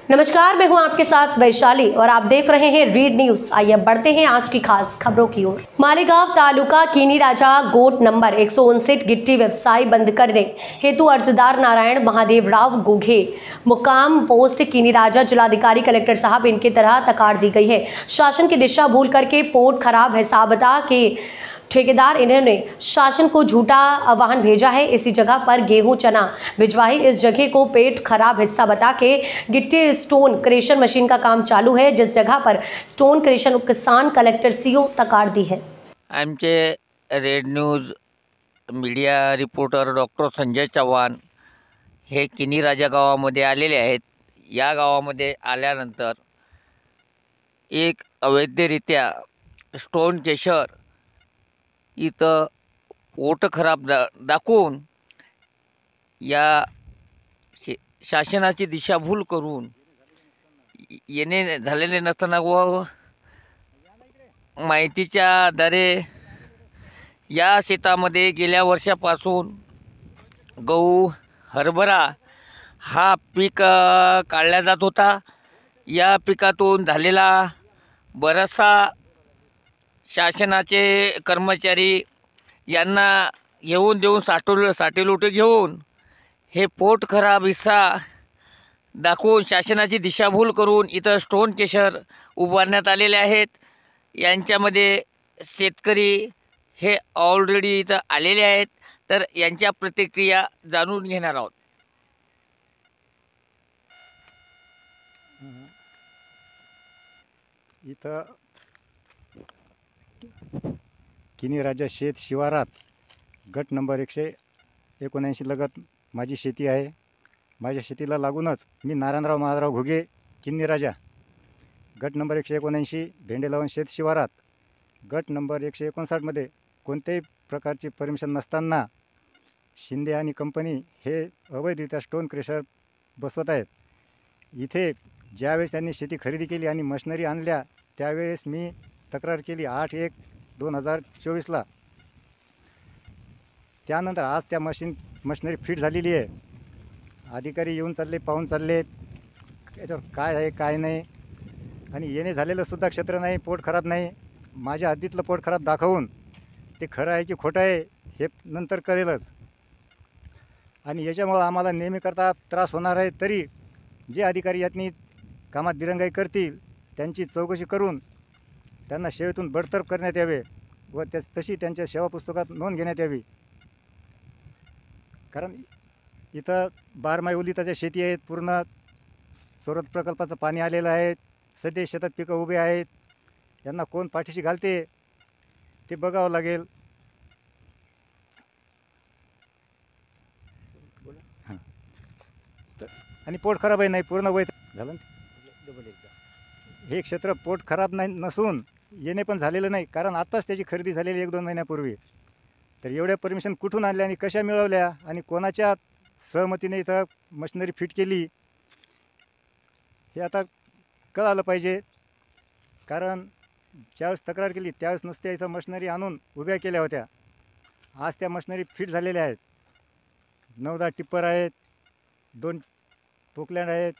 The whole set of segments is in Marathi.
नमस्कार, मैं हूं आपके साथ वैशाली और आप देख रहे हैं रीड न्यूज। आइए बढ़ते हैं आज की खास खबरों की ओर। मालेगांव तालुका कीनी राजा गोट नंबर 159 गिट्टी व्यवसाय बंद करने हेतु अर्जदार नारायण महादेव राव गोघे मुकाम पोस्ट कीनी राजा जिलाधिकारी कलेक्टर साहब इनके तरह तकार दी गई है। शासन की दिशा भूल करके पोर्ट खराब हिसाबता के ठेकेदार इन्होंने शासन को झूठा वाहन भेजा है। इसी जगह पर गेहूं चना भिजवाई। इस जगह को पेट खराब हिस्सा बता के गिट्टी स्टोन क्रेशर मशीन का काम चालू है, जिस जगह पर स्टोन क्रेशर किसान कलेक्टर सीओ तकार दी है। आमचे red news media reporter doctor Sanjay Chavan हे किनी राजा गावामध्ये आलेले आहेत। या गावामध्ये आल्यानंतर एक अवैधरित्या स्टोन केशर इथं पोट खराब दाखवून या शासनाची दिशाभूल करून येणे झालेले नसताना व माहितीच्या आधारे या शेतामध्ये गेल्या वर्षापासून गहू हरभरा हा पीक काढला जात होता। या पिकातून झालेला बराचसा शासनाचे कर्मचारी यांना येऊन देऊन साठेलोटे घेऊन हे पोट खराब हिस्सा दाखवून शासनाची दिशाभूल करून इथं स्टोन केशर उभारण्यात आलेले आहेत। यांच्यामध्ये शेतकरी हे ऑलरेडी इथं आलेले आहेत, तर यांच्या प्रतिक्रिया जाणून घेणार आहोत। इथं किनी राजा शेत शिवारात गट नंबर 179 लगत माझी शेती आहे। माझ्या शेतीला लागूनच मी नारायणराव महादेवराव घोगे किनी राजा गट नंबर 179 भेंडेलावन शेत शिवारात गट नंबर 159 मध्ये कोणत्याही प्रकारची परमिशन नसताना शिंदे आणि कंपनी हे अवैधरित्या स्टोन क्रेशर बसवत आहेत। इथे ज्यावेळेस त्यांनी शेती खरेदी केली आणि मशिनरी आणल्या त्यावेळेस मी तक्रार केली 8/1/2024ला। त्यानंतर आज त्या मशिनरी फिट झालेली आहे। अधिकारी येऊन चालले, पाहून चालले, याच्यावर काय आहे काय नाही, आणि येणे झालेलं सुद्धा क्षेत्र नाही, पोट खराब नाही। माझ्या हद्दीतलं पोट खराब दाखवून ते खरं आहे की खोटं आहे हे नंतर कळेलच। आणि याच्यामुळं आम्हाला नेहमीकरता त्रास होणार आहे। तरी जे अधिकारी यातनी कामात दिरंगाई करतील त्यांची चौकशी करून त्यांना सेवेतून बडतर्फ करण्यात यावे व तशी त्यांच्या सेवा पुस्तकात नोंद घेण्यात यावी। कारण इथं 12 ओलिताच्या शेती आहेत, पूर्ण सौरथ प्रकल्पाचं पाणी आलेलं आहे। सध्या शेतात पिकं उभे आहेत, यांना कोण पाठीशी घालते ते बघावं लागेल। हां, आणि पोट खराब आहे नाही, पूर्ण वय झालं। हे क्षेत्र पोट खराब नाही नसून येणे पण झालेलं नाही, कारण आत्ताच त्याची खरेदी झालेली 1-2 महिन्यापूर्वी। तर एवढ्या परमिशन कुठून आणल्या आणि कशा मिळवल्या आणि कोणाच्या सहमतीने इथं मशिनरी फिट केली हे आता कळालं पाहिजे। कारण ज्यावेळेस तक्रार केली त्यावेळेस नुसत्या इथं मशिनरी आणून उभ्या केल्या होत्या। आज त्या मशिनरी फिट झालेल्या आहेत। 9-10 टिप्पर आहेत, 2 पोकलँड आहेत,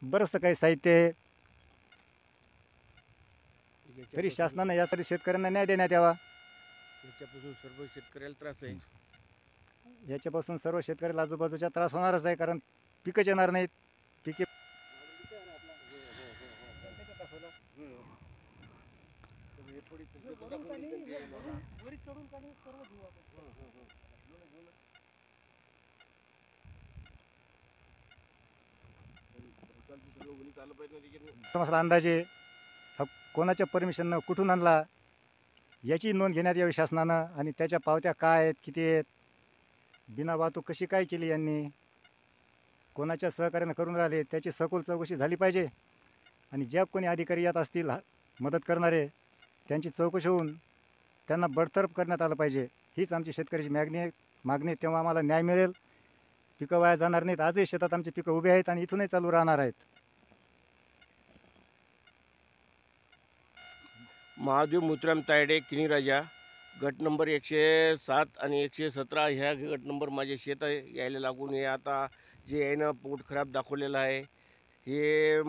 बरंचसं काही साहित्य आहे। तरी शासनाने यासाठी शेतकऱ्यांना न्याय देण्यात यावा। याच्यापासून सर्व शेतकऱ्याला त्रास आहे। याच्यापासून सर्व शेतकऱ्याला आजूबाजूचा त्रास होणारच आहे, कारण पिकंच येणार नाहीत। पिके मसला अंदाजे हा कोणाच्या परमिशननं कुठून आणला याची नोंद घेण्यात यावी शासनानं। आणि त्याच्या पावत्या काय आहेत, किती आहेत, बिना वाहतूक कशी काय केली यांनी, कोणाच्या सहकार्यानं करून राहिले त्याची सखोल चौकशी झाली पाहिजे। आणि ज्या कोणी अधिकारी यात असतील मदत करणारे त्यांची चौकशी होऊन त्यांना बडतर्फ करण्यात आलं पाहिजे। हीच आमची शेतकऱ्याची मागणी तेव्हा आम्हाला न्याय मिळेल। पिकं वाया जाणार नाहीत। आजही शेतात आमची पिकं उभी आहेत आणि इथूनही चालू राहणार आहेत। महादेव मुत्राम तायडे किनी राजा गट नंबर 107 आणि 117 ह्या गट नंबर माझे शेत आहे। यायला लागून हे आता जे आहे ना पोट खराब दाखवलेलं आहे। हे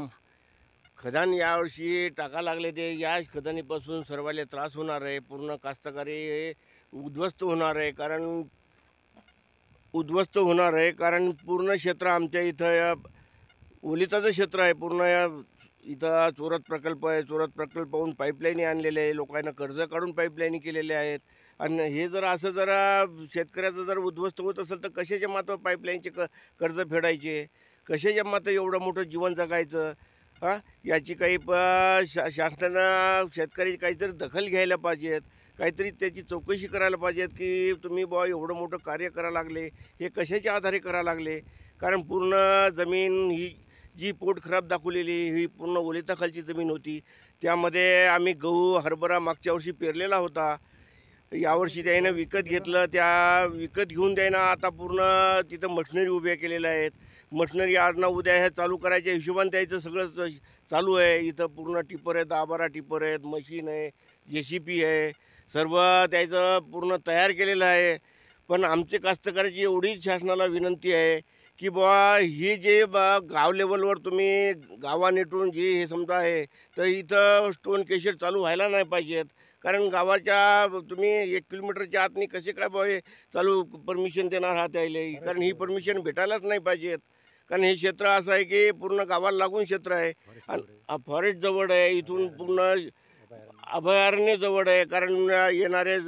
खदान यावर्षी टाका लागले ते या खदानीपासून सर्वांना त्रास होणार आहे. पूर्ण कास्तकारी हे उद्ध्वस्त होणार आहे कारण पूर्ण क्षेत्र आमच्या इथं ओलिताचं क्षेत्र आहे. पूर्ण इथं चोरत प्रकल्प आहे. चोरत प्रकल्पाहून पाईपलाईनी आणलेले आहे. लोकांना कर्ज काढून पाईपलाईनी केलेले आहेत. आणि हे जर असं जरा शेतकऱ्याचं जर उद्ध्वस्त होत असेल तर कशाच्या मात्र पाईपलाईनचे कर्ज फेडायचे, कशाच्या मात्र एवढं मोठं जीवन जगायचं. याची काही शासनानं शेतकरी काहीतरी दखल घ्यायला पाहिजेत, काहीतरी त्याची चौकशी करायला पाहिजेत की तुम्ही बुवा एवढं मोठं कार्य करा लागले, हे कशाच्या आधारे करा लागले. कारण पूर्ण जमीन ही जी पोट खराब दाखवलेली ही पूर्ण ओलिताखालची जमीन होती. त्यामध्ये आम्ही गहू हरभरा मागच्या वर्षी पेरलेला होता. यावर्षी त्यानं विकत घेतलं. त्या विकत घेऊन त्यानं आता पूर्ण तिथं मशिनरी उभ्या केलेल्या आहेत. मशिनरी आज ना उद्या ह्या चालू करायच्या हिशोबाने त्याचं सगळं चालू आहे. इथं पूर्ण टिपर आहेत, 10-12 टिपर आहेत, मशीन आहे, JCP आहे, सर्व त्याचं पूर्ण तयार केलेलं आहे. पण आमचे कास्तकाराची एवढीच शासनाला विनंती आहे की बुवा ही जे गाव लेवलवर तुम्ही गावानेटून जे हे समजा आहे तर इथं स्टोन केशर चालू व्हायला नाही पाहिजेत. कारण गावाच्या तुम्ही 1 किलोमीटरच्या आतनी कसे काय बुवा हे चालू परमिशन देणार आहात यायले. कारण ही परमिशन भेटायलाच नाही पाहिजेत. कारण हे क्षेत्र असं आहे की पूर्ण गावाला लागून क्षेत्र आहे. आणि फॉरेस्ट जवळ आहे. इथून पूर्ण अभयारण्य जवळ आहे. कारण येणारे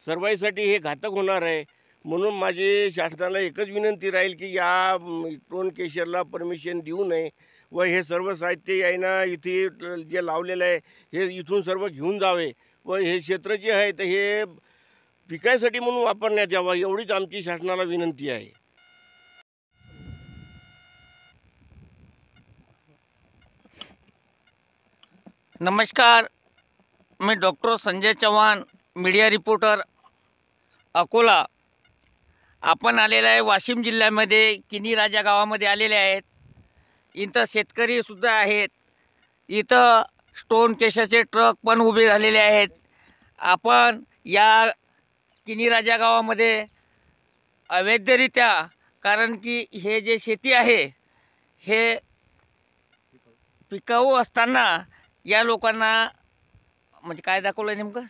सर्वाईसाठी हे घातक होणार आहे. म्हणून माझी शासनाला एकच विनंती राहील की या स्टोन केशरला परमिशन देऊ नये व हे सर्व साहित्य यायनं इथे जे लावलेलं आहे हे इथून सर्व घेऊन जावे व हे क्षेत्र जे आहे तर हे पिकासाठी म्हणून वापरण्यात यावं, एवढीच आमची शासनाला विनंती आहे. नमस्कार, मी doctor Sanjay Chavan, media reporter, Akola. आपण आलेला आहे वाशिम जिल्ह्यामध्ये किनी राजा गावामध्ये आलेले आहेत. इथं शेतकरीसुद्धा आहेत. इथं स्टोन केशरचे ट्रक पण उभे झालेले आहेत. आपण या किनी राजा गावामध्ये अवैधरित्या, कारण की हे जे शेती आहे हे पिकाऊ असताना या लोकांना म्हणजे काय दाखवलं आहे नेमकं,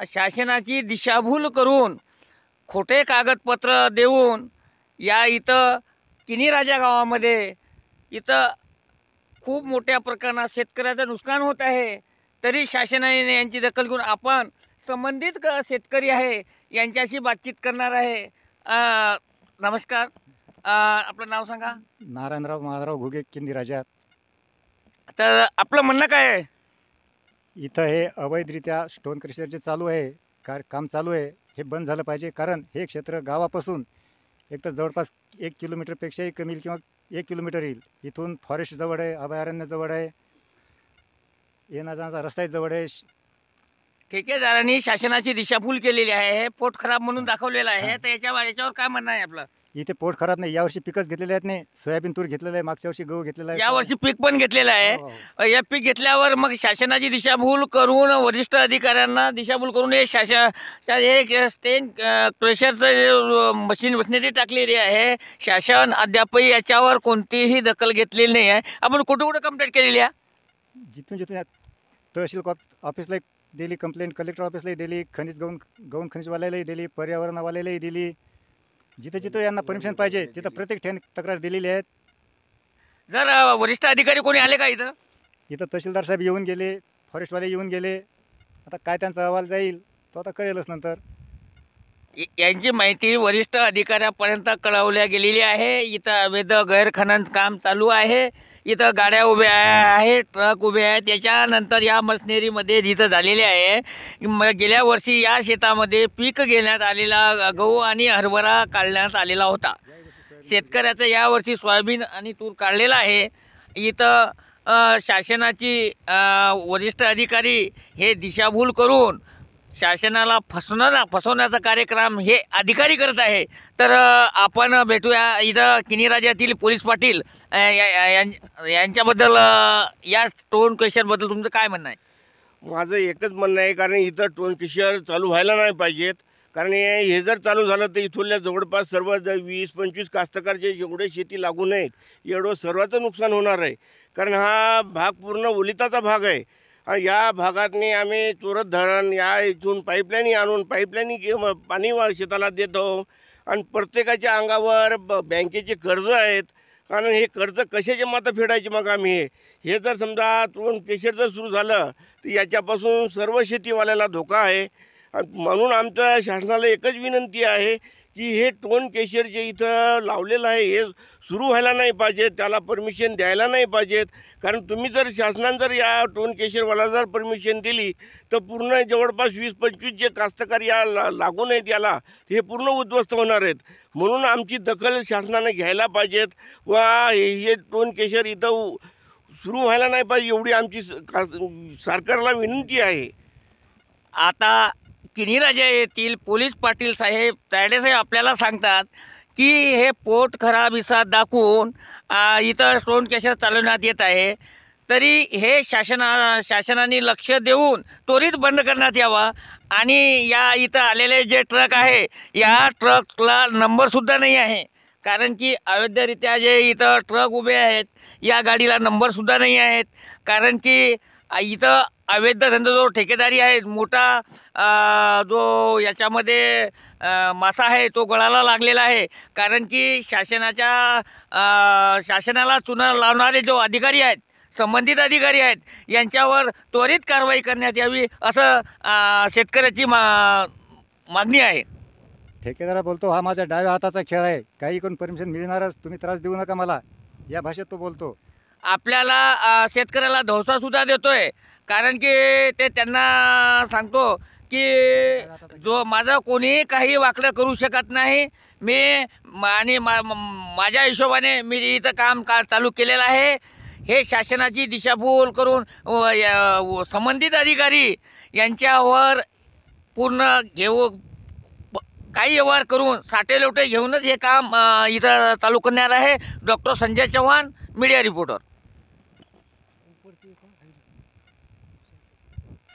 शासनाची दिशाभूल करून खोटे कागदपत्र देऊन या इथं किनी राजा गावामध्ये इथं खूप मोठ्या प्रमाणात शेतकऱ्याचं नुकसान होत आहे. तरी शासनाने यांची दखल घेऊन आपण संबंधित शेतकरी आहे यांच्याशी बातचीत करणार आहे. नमस्कार, आपलं नाव सांगा. नारायणराव माधवराव घुगे, किनी राजा. तर आपलं म्हणणं काय आहे? इथं हे अवैधरित्या स्टोन क्रशर जे चालू आहे, काम चालू आहे, हे बंद झालं पाहिजे. कारण हे क्षेत्र गावापासून एक तर जवळपास 1 किलोमीटरपेक्षाही कमी किंवा 1 किलोमीटर येईल. इथून फॉरेस्ट जवळ आहे, अभयारण्य जवळ आहे, येण्या जाण्याचा रस्ताही जवळ आहे. ठेकेदारांनी शासनाची दिशाभूल केलेली आहे, हे पोट खराब म्हणून दाखवलेलं आहे. तर याच्यावर काय म्हणणं आहे आपलं? इथे पोट खराब नाही. यावर्षी पिकच घेतलेले आहेत. नाही, सोयाबीन तूर घेतलेलं आहे, मागच्या वर्षी गहू घेतलेला आहे, यावर्षी पीक पण घेतलेलं आहे. या पीक घेतल्यावर मग शासनाची दिशाभूल करून, वरिष्ठ अधिकाऱ्यांना दिशाभूल करून हे हे स्टेन क्रशरचं मशिनरी टाकलेली आहे. शासन अद्यापही याच्यावर कोणतीही दखल घेतलेली नाही आहे. आपण कुठे कुठे कंप्लेंट केलेली आहे? जिथून तहसील ऑफिसला दिली कंप्लेंट, कलेक्टर ऑफिसलाही दिली, गौण खनिजवाल्यालाही दिली, पर्यावरणवाल्यालाही दिली. जिथं जिथं यांना परमिशन पाहिजे तिथं प्रत्येक ठिकाणी तक्रार दिलेली आहेत. जर वरिष्ठ अधिकारी कोणी आले का इथं? इथं तहसीलदार साहेब येऊन गेले, फॉरेस्टवाले येऊन गेले. आता काय त्यांचा अहवाल जाईल तो आता कळेलच नंतर. यांची माहिती वरिष्ठ अधिकाऱ्यापर्यंत कळवल्या गेलेली आहे. इथं अवैध गैरखनन काम चालू आहे. इथं गाड्या उभ्या आहेत, ट्रक उभे आहेत. त्याच्यानंतर या मशिनरीमध्ये जिथं झालेले आहे, गेल्या वर्षी या शेतामध्ये पीक घेण्यात आलेला गहू आणि हरभरा काढण्यात आलेला होता. शेतकऱ्याचं यावर्षी सोयाबीन आणि तूर काढलेला आहे. इथं शासनाची वरिष्ठ अधिकारी हे दिशाभूल करून शासनाला फसवण्याचा कार्यक्रम हे अधिकारी करत आहे. तर आपण भेटूया इथं किनी राजातील पोलीस पाटील यांच्याबद्दल, या स्टोन क्रशरबद्दल तुमचं काय म्हणणं आहे? माझं एकच म्हणणं आहे, कारण इथं स्टोन केशर चालू व्हायला नाही पाहिजेत. कारण हे जर चालू झालं तर इथल्या जवळपास सर्व 20-25 कास्तकारचे जेवढे शेती लागून आहेत एवढं सर्वांचं नुकसान होणार आहे. कारण हा भाग पूर्ण ओलिताचा भाग आहे. या भागातनी आम्ही चोरत धरण या इथून पाईपलाईन आणून पाईपलाईन पाणी शेताला देतो आणि प्रत्येकाच्या अंगावर बँकेचे कर्ज आहेत. कारण हे कर्ज कशाचे मात्र फेडायचे मग आम्ही हे जर समजा तोंड केशर जर सुरू झालं तर याच्यापासून सर्व शेतीवाल्याला धोका आहे. म्हणून आमच्या शासनाला एकच विनंती आहे की हे टोन केशर जे इथं लावलेलं आहे हे सुरू व्हायला नाही पाहिजे, त्याला परमिशन द्यायला नाही पाहिजेत. कारण तुम्ही जर शासनाने जर या टोन केशरवाला जर परमिशन दिली तर पूर्ण जवळपास 20-25 जे कास्तकार या लागून आहेत याला हे पूर्ण उद्ध्वस्त होणार आहेत. म्हणून आमची दखल शासनाने घ्यायला पाहिजेत व हे टोन केशर इथं सुरू व्हायला नाही पाहिजे एवढी आमची सरकारला विनंती आहे. आता किनीराजा येथील पोलीस पाटील साहेब तायडे साहेब आपल्याला सांगतात की हे पोट खराब इसा दाखवून इथं स्टोन केशर चालवण्यात येत आहे. तरी हे शासनाने लक्ष देऊन त्वरित बंद करण्यात यावा. आणि या इथं आलेले जे ट्रक आहे या ट्रकला नंबरसुद्धा नाही आहे. कारण की अवैधरित्या जे इथं ट्रक उभे आहेत या गाडीला नंबरसुद्धा नाही आहेत. कारण की इथं अवैध धंदा जो ठेकेदारी आहे मोठा जो याच्यामध्ये मासा आहे तो गळाला लागलेला आहे. कारण की शासनाला चुना लावणारे जो अधिकारी आहेत संबंधित अधिकारी आहेत यांच्यावर त्वरित कारवाई करण्यात यावी असं शेतकऱ्याची मागणी आहे. ठेकेदार बोलतो हा माझ्या डाव्या हाताचा खेळ आहे, काही कोण परमिशन मिळणारच, तुम्ही त्रास देऊ नका मला, या भाषेत तो बोलतो. आपल्याला शेतकऱ्याला धोसासुद्धा देतोय. कारण की ते त्यांना सांगतो की जो माझं कोणी काही वाकडं करू शकत नाही. मी आणि माझ्या हिशोबाने मी इथं काम चालू केलेलं आहे. हे शासनाची दिशाभूल करून संबंधित अधिकारी यांच्यावर पूर्ण काही व्यवहार करून साठेलोटे घेऊनच हे काम इथं चालू करणार आहे. Doctor Sanjay Chavan, media reporter.